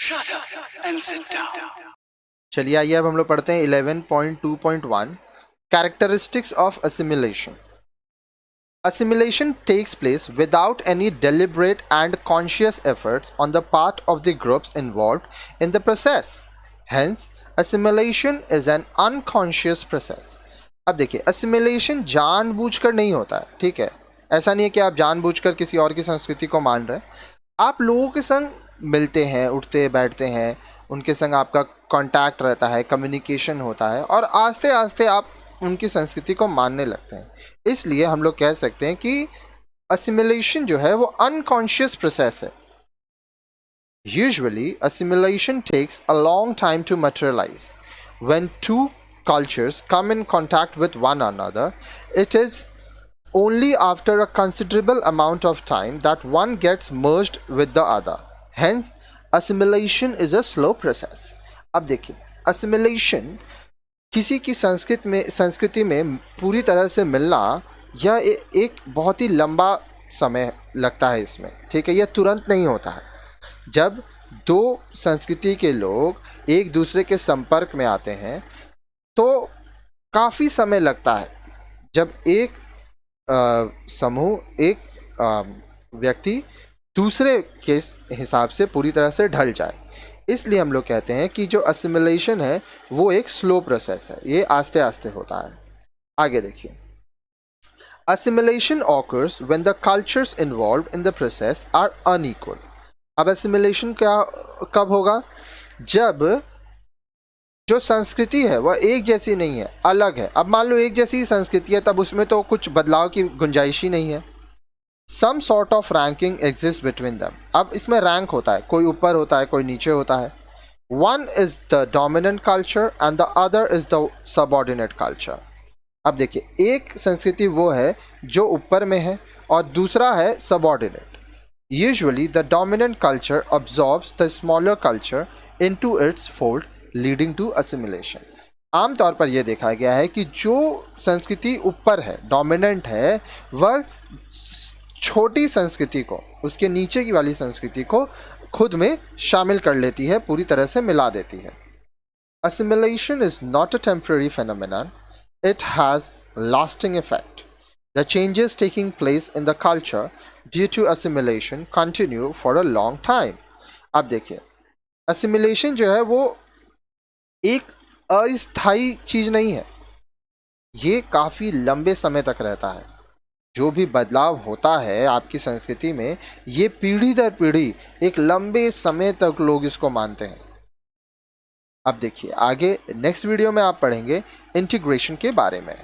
Shut up and sit down. चलिए आइए अब हम लोग पढ़ते हैं 11.2.1 Characteristics of assimilation. Assimilation takes place without any deliberate and conscious efforts on the part of the groups involved in the process. Hence, assimilation is an unconscious process. अब देखिए assimilation जानबूझकर नहीं होता है, ठीक है। ऐसा नहीं है कि आप जानबूझकर किसी और की संस्कृति को मान रहे हैं। आप लोगों के संग मिलते हैं, उठते बैठते हैं, उनके संग आपका कांटेक्ट रहता है, कम्युनिकेशन होता है और आस्ते आस्ते आप उनकी संस्कृति को मानने लगते हैं। इसलिए हम लोग कह सकते हैं कि असिमिलेशन जो है वो अनकॉन्शियस प्रोसेस है। Usually assimilation takes a long time to materialise. When two cultures come in contact with one another, it is only after a considerable amount of time that one gets merged with the other. Hence, assimilation is a slow process. अब देखिए, assimilation किसी की संस्कृति में पूरी तरह से मिलना यह एक बहुत ही लंबा समय लगता है इसमें, ठीक है। यह तुरंत नहीं होता है। जब दो संस्कृति के लोग एक दूसरे के संपर्क में आते हैं तो काफ़ी समय लगता है जब एक समूह, एक व्यक्ति दूसरे के हिसाब से पूरी तरह से ढल जाए। इसलिए हम लोग कहते हैं कि जो असिमिलेशन है वो एक स्लो प्रोसेस है, ये आस्ते आस्ते होता है। आगे देखिए, assimilation occurs when the cultures involved in the process are unequal. अब असिमिलेशन क्या कब होगा? जब जो संस्कृति है वह एक जैसी नहीं है, अलग है। अब मान लो एक जैसी संस्कृति है, तब उसमें तो कुछ बदलाव की गुंजाइश ही नहीं है। Some sort of ranking exist between them. अब इसमें रैंक होता है, कोई ऊपर होता है, कोई नीचे होता है। One is the dominant culture and the other is the subordinate culture. अब देखिए, एक संस्कृति वो है जो ऊपर में है और दूसरा है subordinate. Usually the dominant culture absorbs the smaller culture into its fold leading to assimilation. आमतौर पर यह देखा गया है कि जो संस्कृति ऊपर है, डोमिनेंट है, वह छोटी संस्कृति को, उसके नीचे की वाली संस्कृति को खुद में शामिल कर लेती है, पूरी तरह से मिला देती है। Assimilation is not a temporary phenomenon, it has lasting effect. The changes taking place in the culture due to assimilation continue for a long time. अब देखिए, assimilation जो है वो एक अस्थायी चीज नहीं है, ये काफी लंबे समय तक रहता है। जो भी बदलाव होता है आपकी संस्कृति में, ये पीढ़ी दर पीढ़ी एक लंबे समय तक लोग इसको मानते हैं। अब देखिए आगे नेक्स्ट वीडियो में आप पढ़ेंगे इंटीग्रेशन के बारे में।